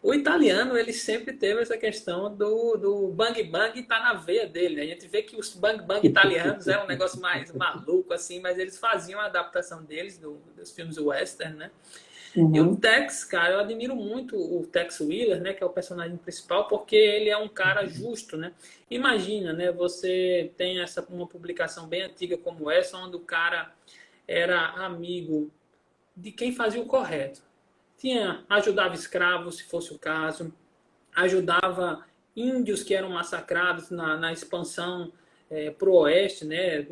O italiano, ele sempre teve essa questão do bang bang tá na veia dele, né? A gente vê que os bang bang italianos é um negócio mais maluco, assim, mas eles faziam a adaptação deles, dos filmes western, né? E o Uhum. Tex, cara, eu admiro muito o Tex Wheeler, né, que é o personagem principal, porque ele é um cara justo, né? Imagina, né, você tem uma publicação bem antiga como essa, onde o cara era amigo de quem fazia o correto. Ajudava escravos, se fosse o caso, ajudava índios que eram massacrados na expansão pro oeste, né,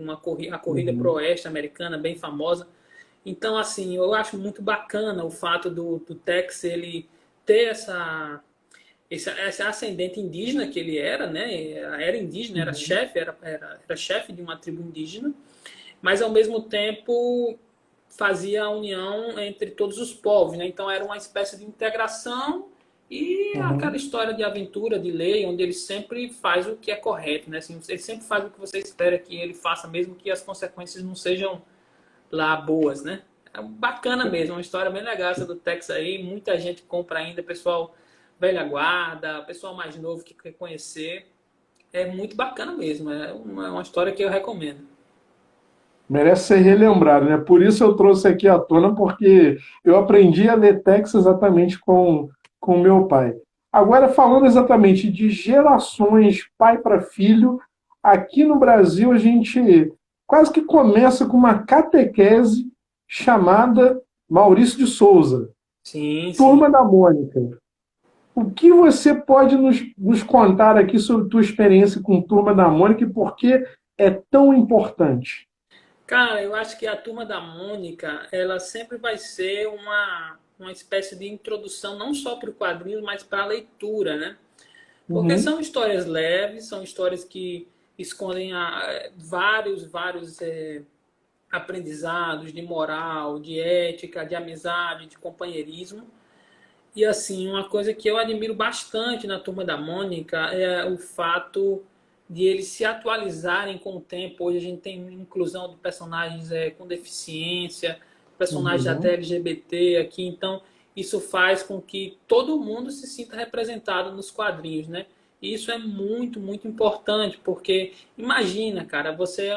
a corrida pro Uhum. oeste americana, bem famosa. Então, assim, eu acho muito bacana o fato do Tex ele ter esse ascendente indígena que ele era, né? Era indígena, era Uhum. chefe, era chefe de uma tribo indígena, mas ao mesmo tempo fazia a união entre todos os povos, né? Então era uma espécie de integração e aquela Uhum. história de aventura, de lei, onde ele sempre faz o que é correto, né? Assim, ele sempre faz o que você espera que ele faça, mesmo que as consequências não sejam lá boas, né? É bacana mesmo, uma história bem legal essa do Tex aí. Muita gente compra ainda, pessoal velha guarda, pessoal mais novo que quer conhecer. É muito bacana mesmo, é uma história que eu recomendo. Merece ser relembrado, né? Por isso eu trouxe aqui à tona, porque eu aprendi a ler Tex exatamente com meu pai. Agora, falando exatamente de gerações pai para filho, aqui no Brasil a gente quase que começa com uma catequese chamada Maurício de Souza, Sim, sim. Turma da Mônica. O que você pode nos contar aqui sobre tua experiência com Turma da Mônica e por que é tão importante? Cara, eu acho que a Turma da Mônica, ela sempre vai ser uma espécie de introdução não só para o quadrinho, mas para a leitura, né? Porque Uhum, são histórias leves, são histórias que escondem vários aprendizados de moral, de ética, de amizade, de companheirismo. E assim, uma coisa que eu admiro bastante na Turma da Mônica é o fato de eles se atualizarem com o tempo. Hoje a gente tem inclusão de personagens com deficiência, personagens até uhum. LGBT aqui, então isso faz com que todo mundo se sinta representado nos quadrinhos, né? E isso é muito importante, porque imagina, cara, você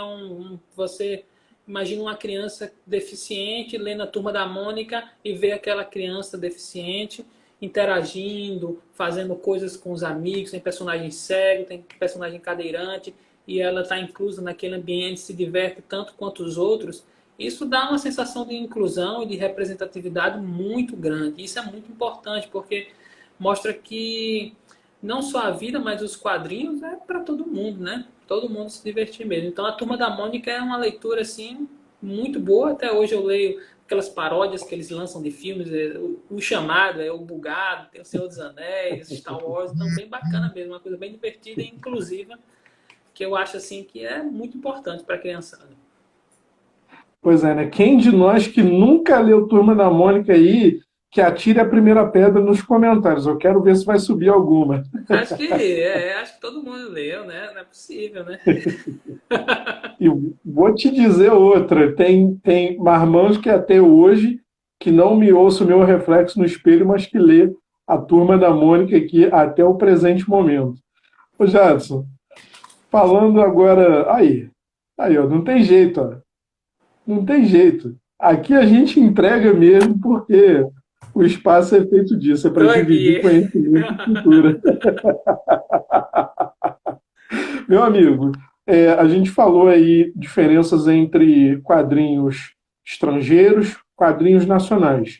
imagina uma criança deficiente lendo a Turma da Mônica e ver aquela criança deficiente interagindo, fazendo coisas com os amigos, tem personagem cego, tem personagem cadeirante, e ela está inclusa naquele ambiente, se diverte tanto quanto os outros. Isso dá uma sensação de inclusão e de representatividade muito grande. Isso é muito importante, porque mostra que não só a vida, mas os quadrinhos é para todo mundo, né? Todo mundo se divertir mesmo. Então a Turma da Mônica é uma leitura assim muito boa. Até hoje eu leio aquelas paródias que eles lançam de filmes, o Chamado, é o Bugado, tem o Senhor dos Anéis, Star Wars, então bem bacana mesmo, uma coisa bem divertida e inclusiva, que eu acho assim que é muito importante para a criançada. Pois é, né? Quem de nós que nunca leu Turma da Mônica aí, que atire a primeira pedra nos comentários. Eu quero ver se vai subir alguma. Acho que todo mundo leu, né? Não é possível, né? E vou te dizer outra. Tem marmanjos que até hoje, que não me ouço o meu reflexo no espelho, mas que lê a Turma da Mônica aqui até o presente momento. Ô Jadson, falando agora. Aí, ó, não tem jeito, ó. Não tem jeito. Aqui a gente entrega mesmo porque o espaço é feito disso, é para Tô dividir aqui. conhecimento e cultura. Meu amigo, a gente falou aí diferenças entre quadrinhos estrangeiros, quadrinhos nacionais.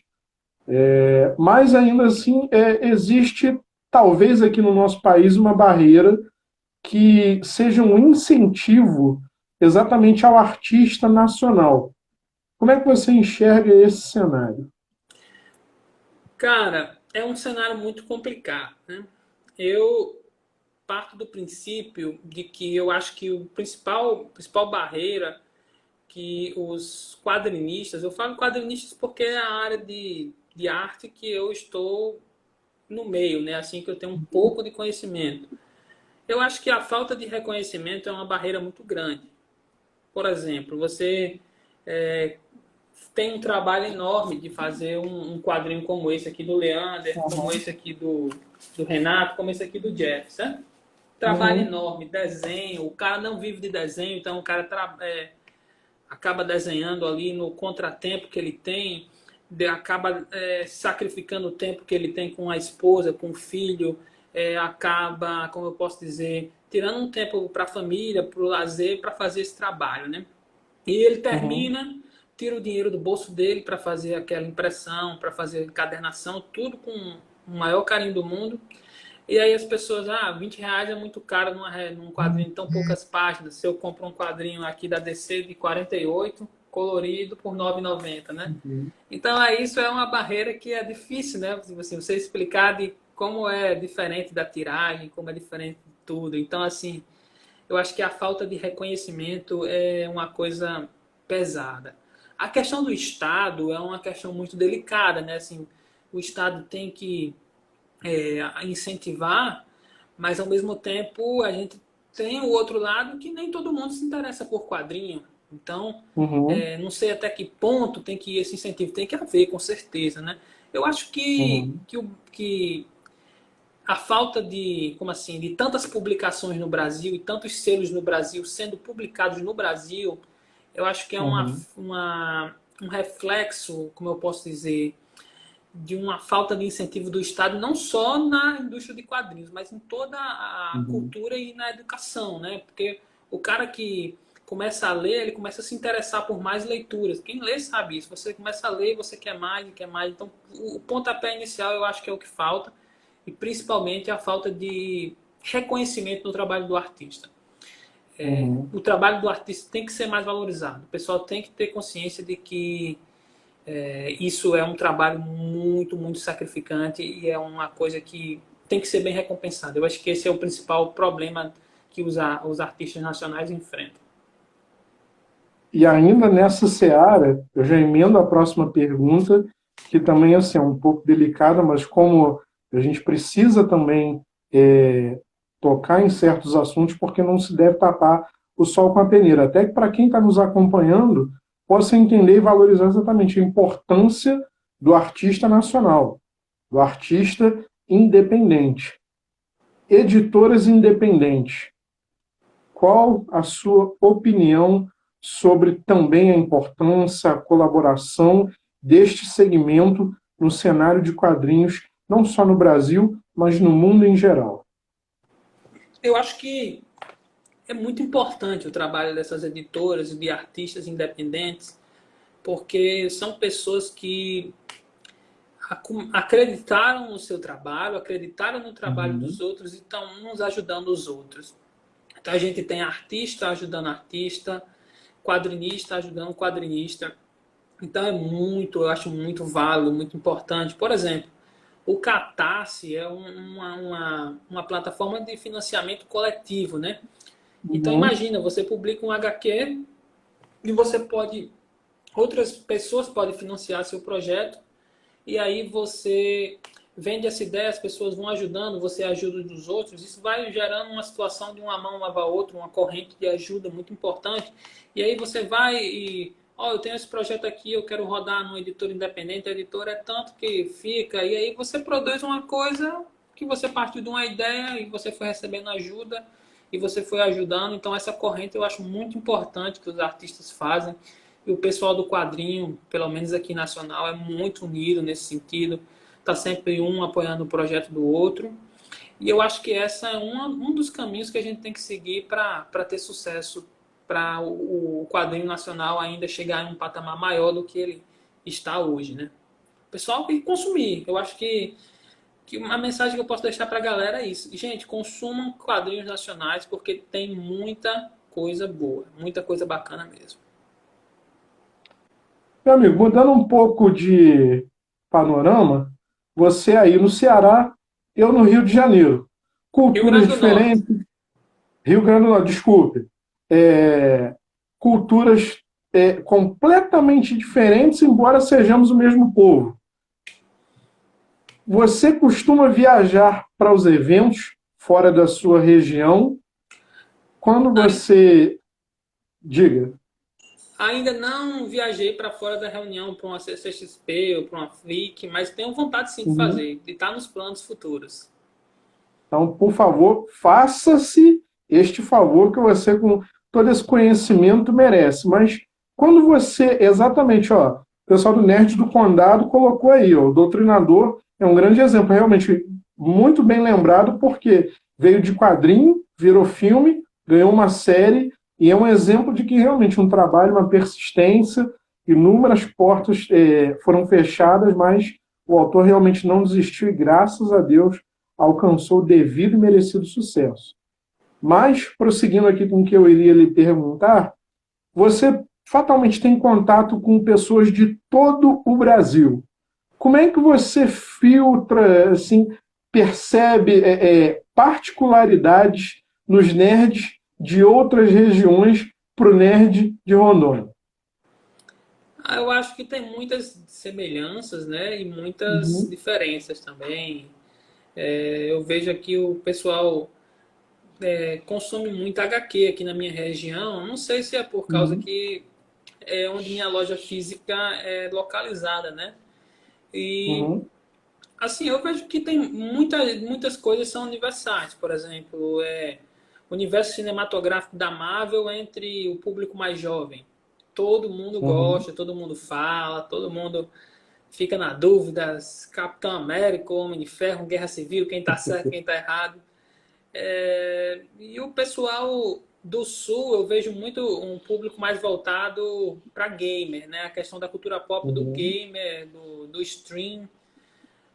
Mas ainda assim existe, talvez aqui no nosso país, uma barreira que seja um incentivo exatamente ao artista nacional. Como é que você enxerga esse cenário? Cara, é um cenário muito complicado, né? Eu parto do princípio de que eu acho que o principal barreira que os quadrinistas, eu falo quadrinistas porque é a área de arte que eu estou no meio, né? Assim que eu tenho um pouco de conhecimento. Eu acho que a falta de reconhecimento é uma barreira muito grande. Por exemplo, você é, tem um trabalho enorme de fazer um quadrinho como esse aqui do Leander, como Uhum. esse aqui do Renato, como esse aqui do Jeff, certo? Trabalho Uhum. enorme, desenho, o cara não vive de desenho, então o cara acaba desenhando ali no contratempo que ele tem, acaba sacrificando o tempo que ele tem com a esposa, com o filho, acaba, como eu posso dizer, tirando um tempo para a família, para o lazer, para fazer esse trabalho, né? E ele Uhum. termina, tira o dinheiro do bolso dele para fazer aquela impressão, para fazer encadernação, tudo com o maior carinho do mundo. E aí as pessoas, R$ 20 é muito caro num quadrinho de tão poucas páginas. Se eu compro um quadrinho aqui da DC de 48, colorido, por 9,90, né? Uhum. Então isso é uma barreira que é difícil, né? Assim, você explicar de como é diferente da tiragem, como é diferente de tudo. Então, assim, eu acho que a falta de reconhecimento é uma coisa pesada. A questão do Estado é uma questão muito delicada, né? Assim, o Estado tem que incentivar, mas ao mesmo tempo a gente tem o outro lado que nem todo mundo se interessa por quadrinho. Então, Uhum, não sei até que ponto tem que esse incentivo tem que haver, com certeza, né? Eu acho uhum, que a falta de, como assim, de tantas publicações no Brasil e tantos selos no Brasil sendo publicados no Brasil, eu acho que é uhum, um reflexo, como eu posso dizer, de uma falta de incentivo do Estado, não só na indústria de quadrinhos, mas em toda a uhum. cultura e na educação, né? Porque o cara que começa a ler, ele começa a se interessar por mais leituras. Quem lê sabe isso. Você começa a ler, você quer mais e quer mais. Então, o pontapé inicial eu acho que é o que falta, e principalmente a falta de reconhecimento no trabalho do artista. Uhum. O trabalho do artista tem que ser mais valorizado. O pessoal tem que ter consciência de que isso é um trabalho muito, muito sacrificante e é uma coisa que tem que ser bem recompensada. Eu acho que esse é o principal problema que os artistas nacionais enfrentam. E ainda nessa seara, eu já emendo a próxima pergunta, que também assim, é um pouco delicada, mas como a gente precisa também tocar em certos assuntos, porque não se deve tapar o sol com a peneira. Até que para quem está nos acompanhando possa entender e valorizar exatamente a importância do artista nacional, do artista independente. Editoras independentes. Qual a sua opinião sobre também a importância, a colaboração deste segmento no cenário de quadrinhos, não só no Brasil, mas no mundo em geral? Eu acho que é muito importante o trabalho dessas editoras e de artistas independentes, porque são pessoas que acreditaram no seu trabalho, acreditaram no trabalho dos Uhum, outros e estão uns ajudando os outros. Então a gente tem artista ajudando artista, quadrinista ajudando quadrinista. Então é muito, eu acho muito válido, muito importante. Por exemplo, o Catarse é uma plataforma de financiamento coletivo, né? Então uhum, imagina, você publica um HQ e você pode, outras pessoas podem financiar seu projeto e aí você vende essa ideia, as pessoas vão ajudando, você ajuda os outros, isso vai gerando uma situação de uma mão lava a outra, uma corrente de ajuda muito importante. E aí você vai e, ó, eu tenho esse projeto aqui, eu quero rodar num editor independente, a editora é tanto que fica, e aí você produz uma coisa que você partiu de uma ideia e você foi recebendo ajuda e você foi ajudando. Então essa corrente eu acho muito importante que os artistas fazem. E o pessoal do quadrinho, pelo menos aqui nacional, é muito unido nesse sentido. Está sempre um apoiando o projeto do outro. E eu acho que essa é um dos caminhos que a gente tem que seguir para ter sucesso, para o quadrinho nacional ainda chegar em um patamar maior do que ele está hoje, né? O pessoal tem que consumir. Eu acho que uma mensagem que eu posso deixar para a galera é isso. Gente, consumam quadrinhos nacionais porque tem muita coisa boa, muita coisa bacana mesmo. meu amigo, mudando um pouco de panorama, você aí no Ceará, eu no Rio de Janeiro. Rio Culturas Grande do Norte. diferentes, Rio Grande do Norte, desculpe. É, culturas completamente diferentes, embora sejamos o mesmo povo. Você costuma viajar para os eventos fora da sua região? Quando você. Diga. Ainda não viajei para fora da reunião para uma CCXP ou para uma FLIC, mas tenho vontade sim de Uhum. fazer, de estar nos planos futuros. Então, por favor, faça-se este favor que você, com todo esse conhecimento, merece. Mas quando você, exatamente, ó, o pessoal do Nerd do Condado colocou aí, ó, o Doutrinador é um grande exemplo, realmente muito bem lembrado, porque veio de quadrinho, virou filme, ganhou uma série, e é um exemplo de que realmente um trabalho, uma persistência, inúmeras portas foram fechadas, mas o autor realmente não desistiu e, graças a Deus, alcançou o devido e merecido sucesso. Mas, prosseguindo aqui com o que eu iria lhe perguntar, você fatalmente tem contato com pessoas de todo o Brasil. Como é que você filtra, assim, percebe particularidades nos nerds de outras regiões para o nerd de Rondônia? Eu acho que tem muitas semelhanças, né? E muitas Uhum, diferenças também. Eu vejo aqui o pessoal consome muito HQ aqui na minha região. Não sei se é por causa uhum, que é onde minha loja física é localizada, né? E uhum, assim, eu vejo que tem muitas coisas são universais. Por exemplo, o universo cinematográfico da Marvel entre o público mais jovem. Todo mundo uhum, gosta, todo mundo fala, todo mundo fica na dúvida. Capitão América, Homem de Ferro, Guerra Civil, quem tá certo, quem tá errado. E o pessoal do Sul, eu vejo muito um público mais voltado para gamer, né? A questão da cultura pop do uhum, gamer, do stream.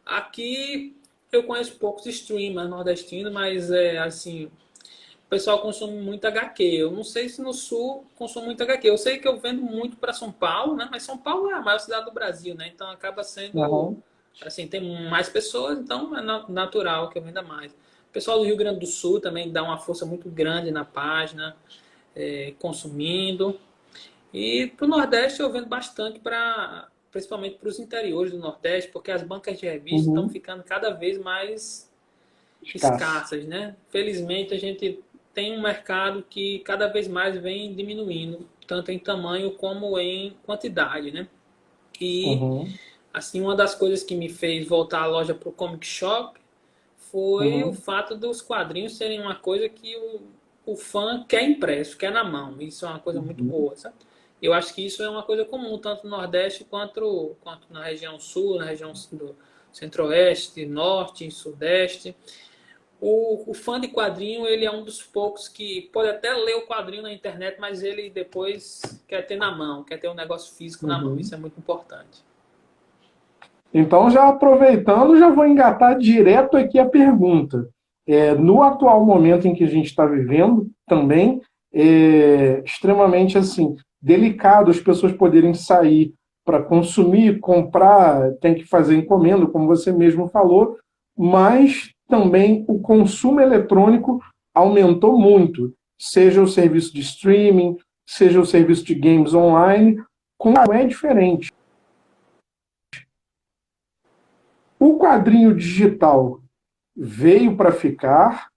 Aqui eu conheço poucos streamers nordestinos, mas assim, o pessoal consome muito HQ. Eu não sei se no sul consome muito HQ. Eu sei que eu vendo muito para São Paulo, né? Mas São Paulo é a maior cidade do Brasil, né? Então acaba sendo uhum, assim, tem mais pessoas, então é natural que eu venda mais. O pessoal do Rio Grande do Sul também dá uma força muito grande na página, consumindo. E para o Nordeste eu vendo bastante para principalmente para os interiores do Nordeste, porque as bancas de revista estão uhum. ficando cada vez mais Escasso. escassas, né? Felizmente a gente tem um mercado que cada vez mais vem diminuindo, tanto em tamanho como em quantidade, né? E Uhum, assim, uma das coisas que me fez voltar à loja para o Comic Shop foi o uhum, fato dos quadrinhos serem uma coisa que o fã quer impresso, quer na mão. Isso é uma coisa muito uhum, boa, sabe? Eu acho que isso é uma coisa comum, tanto no Nordeste quanto na região Sul, na região do Centro-Oeste, Norte e Sudeste. O fã de quadrinho, ele é um dos poucos que pode até ler o quadrinho na internet, mas ele depois quer ter na mão, quer ter um negócio físico na mão. uhum. Isso é muito importante. Então, já aproveitando, já vou engatar direto aqui a pergunta. No atual momento em que a gente está vivendo, também é extremamente assim delicado as pessoas poderem sair para consumir, comprar, tem que fazer encomenda, como você mesmo falou, mas também o consumo eletrônico aumentou muito, seja o serviço de streaming, seja o serviço de games online, como é diferente. O quadrinho digital veio para ficar,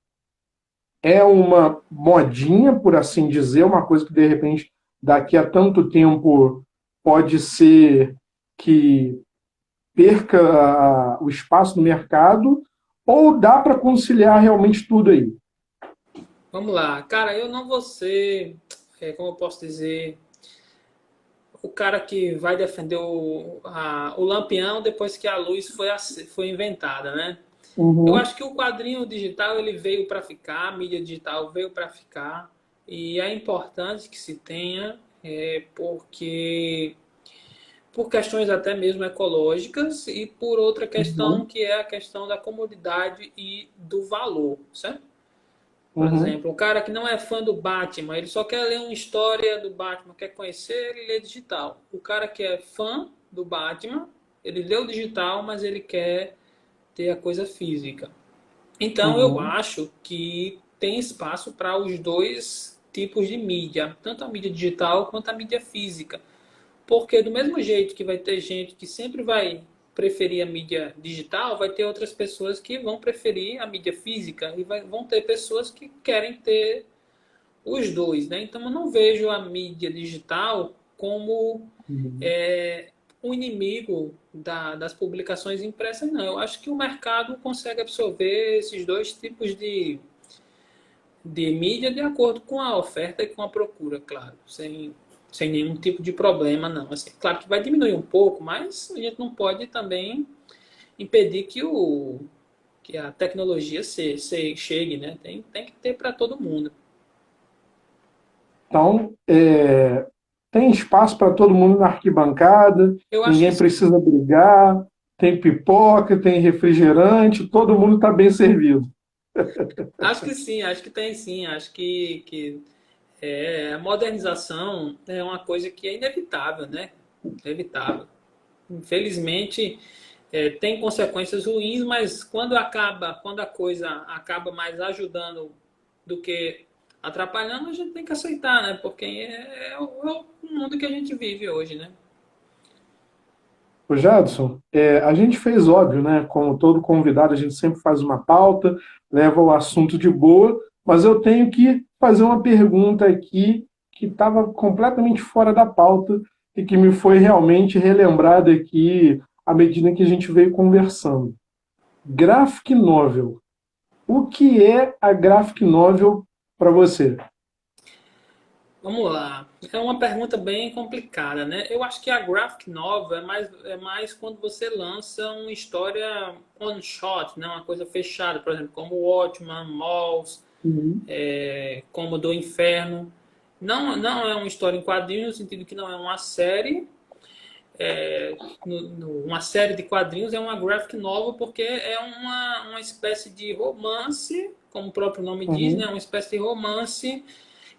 é uma modinha, por assim dizer, uma coisa que de repente daqui a tanto tempo pode ser que perca o espaço no mercado, ou dá para conciliar realmente tudo aí? Vamos lá. Cara, eu não vou ser, como eu posso dizer, o cara que vai defender o lampião depois que a luz foi inventada, né? Eu Uhum, acho que o quadrinho digital ele veio para ficar, a mídia digital veio para ficar e é importante que se tenha, porque por questões até mesmo ecológicas e por outra questão uhum, que é a questão da comodidade e do valor, certo? Por uhum, exemplo, um cara que não é fã do Batman, ele só quer ler uma história do Batman, quer conhecer, ele lê digital. O cara que é fã do Batman, ele lê o digital, mas ele quer ter a coisa física. Então eu uhum, acho que tem espaço para os dois tipos de mídia, tanto a mídia digital quanto a mídia física. Porque do mesmo jeito que vai ter gente que sempre vai preferir a mídia digital, vai ter outras pessoas que vão preferir a mídia física e vão ter pessoas que querem ter os dois, né? Então eu não vejo a mídia digital como uhum. é, um inimigo das publicações impressas, não. Eu acho que o mercado consegue absorver esses dois tipos de mídia de acordo com a oferta e com a procura, claro, sem nenhum tipo de problema, não. Assim, claro que vai diminuir um pouco, mas a gente não pode também impedir que a tecnologia chegue, né? Tem que ter para todo mundo. Então, tem espaço para todo mundo na arquibancada, Eu acho que ninguém precisa brigar, tem pipoca, tem refrigerante, todo mundo está bem servido. acho que sim, acho que tem sim, acho que a modernização é uma coisa que é inevitável, né? Inevitável. Infelizmente, tem consequências ruins, mas quando a coisa acaba mais ajudando do que atrapalhando, a gente tem que aceitar, né? Porque é o mundo que a gente vive hoje, né? O Jadson, a gente fez óbvio, né? Como todo convidado, a gente sempre faz uma pauta, leva o assunto de boa, mas eu tenho que fazer uma pergunta aqui que estava completamente fora da pauta e que me foi realmente relembrada aqui à medida que a gente veio conversando. Graphic Novel. O que é a Graphic Novel para você? Vamos lá. É uma pergunta bem complicada, né? Eu acho que a graphic novel é mais quando você lança uma história one shot, né? Uma coisa fechada, por exemplo, como Watchmen, Maus, Uhum. como Do Inferno. Não é uma história em quadrinhos, no sentido que não é uma série. Uma série de quadrinhos é uma graphic novel porque é uma espécie de romance, como o próprio nome diz, né? Uhum. Uma espécie de romance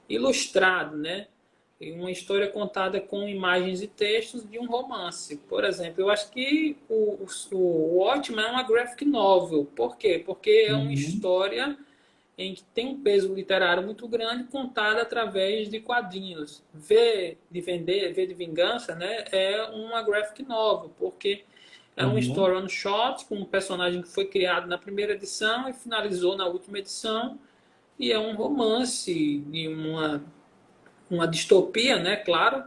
ilustrado, né? E uma história contada com imagens e textos de um romance. Por exemplo, eu acho que o Watchmen é uma graphic novel. Por quê? Porque é uma Uhum. história em que tem um peso literário muito grande contada através de quadrinhos. V de Vingança, né, é uma graphic novel, porque é uma Uhum. story one shot com um personagem que foi criado na primeira edição e finalizou na última edição, e é um romance de uma distopia, né, claro,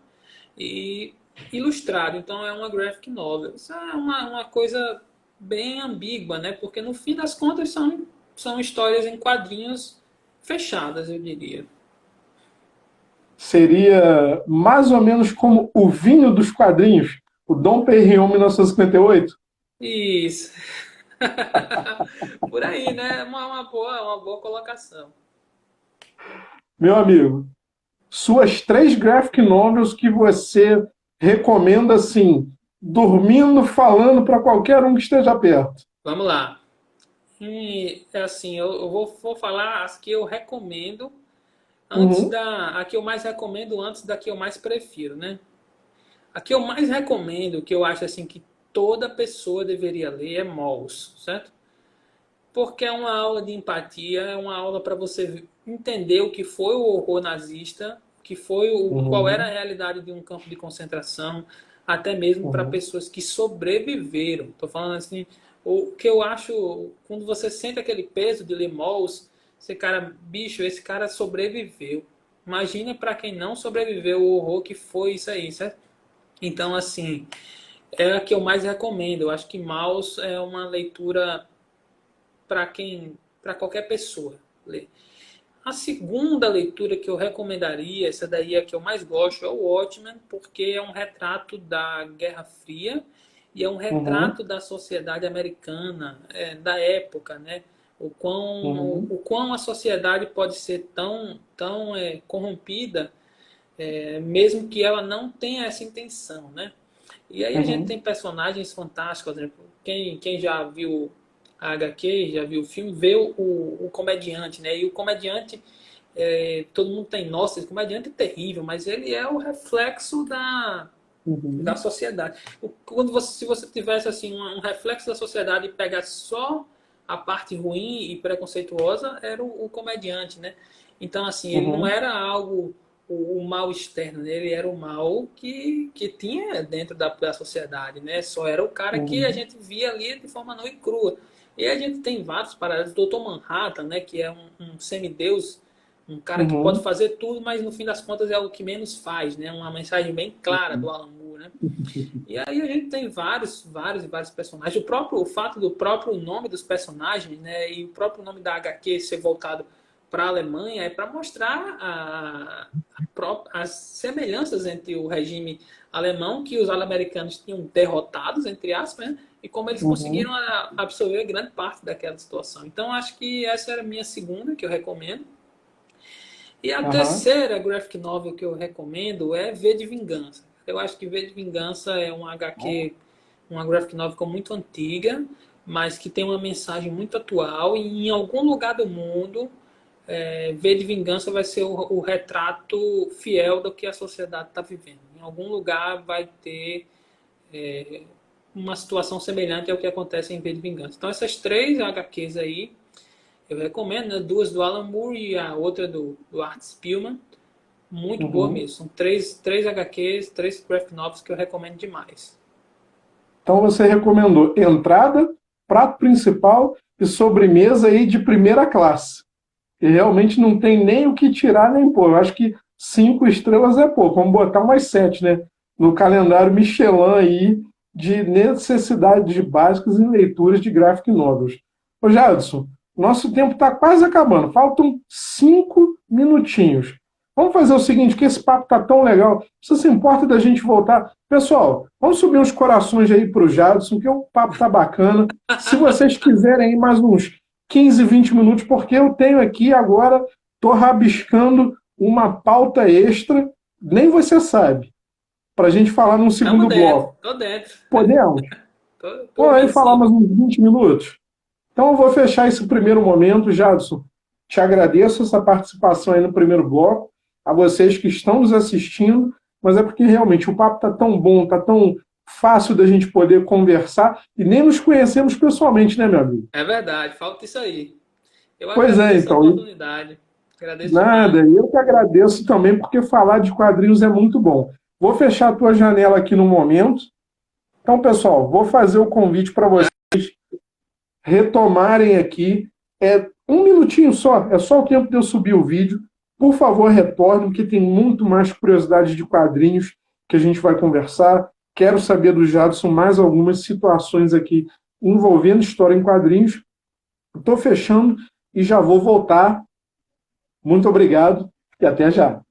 e ilustrado. Então é uma graphic novel. Isso é uma coisa bem ambígua, né? Porque no fim das contas são histórias em quadrinhos fechadas, eu diria. Seria mais ou menos como o vinho dos quadrinhos, o Dom Perignon 1958? Isso. Por aí, né? Uma boa colocação. Meu amigo, suas três graphic novels que você recomenda assim, dormindo, falando para qualquer um que esteja perto. Vamos lá. E é assim, eu vou falar as que eu recomendo Uhum. a que eu mais recomendo antes da que eu mais prefiro, né? A que eu mais recomendo, que eu acho assim que toda pessoa deveria ler é Malls, certo? Porque é uma aula de empatia, é uma aula para você entender o que foi o horror nazista, qual era a Uhum. realidade de um campo de concentração, até mesmo para Uhum. pessoas que sobreviveram. Estou falando assim, o que eu acho, quando você sente aquele peso de ler Malls, esse cara, bicho, esse cara sobreviveu. Imagina para quem não sobreviveu o horror que foi isso aí, certo? Então, assim, é a que eu mais recomendo. Eu acho que Maus é uma leitura para qualquer pessoa ler. A segunda leitura que eu recomendaria, essa daí é a que eu mais gosto, é o Watchmen, porque é um retrato da Guerra Fria e é um Uhum. retrato da sociedade americana, da época, né? Uhum. O quão a sociedade pode ser tão corrompida, mesmo que ela não tenha essa intenção, né? E aí a gente tem Uhum. personagens fantásticos, por exemplo, quem já viu a HQ, já viu o filme, vê o comediante, né? E o comediante, todo mundo tem, nossa, esse comediante é terrível, mas ele é o reflexo da Uhum. sociedade. Se você tivesse assim um reflexo da sociedade e pegar só a parte ruim e preconceituosa, era o comediante, né? Então, assim, ele não Uhum. era algo o mal externo, né? Ele era o mal que tinha dentro da sociedade, né? Só era o cara que a Uhum. gente via ali de forma nua e crua. E a gente tem vários paralelos. Dr. Manhattan, né? Que é um semideus, um cara que pode Uhum. fazer tudo, mas no fim das contas é o que menos faz, né? Uma mensagem bem clara do Uhum. Alan Moore, né? E aí a gente tem vários personagens. O fato do próprio nome dos personagens, né, e o próprio nome da HQ ser voltado para a Alemanha é para mostrar as semelhanças entre o regime alemão que os americanos tinham derrotados, entre aspas, né, e como eles conseguiram Uhum. absorver grande parte daquela situação. Então acho que essa era a minha segunda que eu recomendo. E a Aham. terceira graphic novel que eu recomendo é V de Vingança. Eu acho que V de Vingança é um HQ, uma graphic novel muito antiga, mas que tem uma mensagem muito atual e em algum lugar do mundo V de Vingança vai ser o retrato fiel do que a sociedade está vivendo. Em algum lugar vai ter uma situação semelhante ao que acontece em V de Vingança. Então essas 3 HQs aí, eu recomendo, né? 2 do Alan Moore e a outra do Art Spiegelman. Muito boa mesmo. São 3 HQs, 3 graphic novels que eu recomendo demais. Então você recomendou entrada, prato principal e sobremesa aí de primeira classe. E realmente não tem nem o que tirar nem pôr. Eu acho que 5 estrelas é pouco. Vamos botar umas 7, né? No calendário Michelin aí de necessidades básicas em leituras de graphic novels. Ô Jadson, nosso tempo está quase acabando. Faltam 5 minutinhos. Vamos fazer o seguinte, que esse papo tá tão legal. Você se importa da gente voltar? Pessoal, vamos subir uns corações aí pro Jadson, que o papo tá bacana. Se vocês quiserem aí mais uns 15, 20 minutos, porque eu tenho aqui agora, tô rabiscando uma pauta extra, nem você sabe, pra gente falar num segundo bloco. Tô dentro. Podemos? Tô Vamos aí falar sim. mais uns 20 minutos? Então eu vou fechar esse primeiro momento, Jadson. Te agradeço essa participação aí no primeiro bloco, a vocês que estão nos assistindo, mas é porque realmente o papo está tão bom, está tão fácil da gente poder conversar e nem nos conhecemos pessoalmente, né, meu amigo? É verdade, falta isso aí. Eu Pois é, agradeço a então. oportunidade. Agradeço Nada, demais. eu que agradeço também, porque falar de quadrinhos é muito bom. Vou fechar a tua janela aqui no momento. Então, pessoal, vou fazer o convite para vocês retomarem aqui. É um minutinho só, é só o tempo de eu subir o vídeo. Por favor, retornem, porque tem muito mais curiosidade de quadrinhos que a gente vai conversar. Quero saber do Jadson mais algumas situações aqui envolvendo história em quadrinhos. Estou fechando e já vou voltar. Muito obrigado e até já.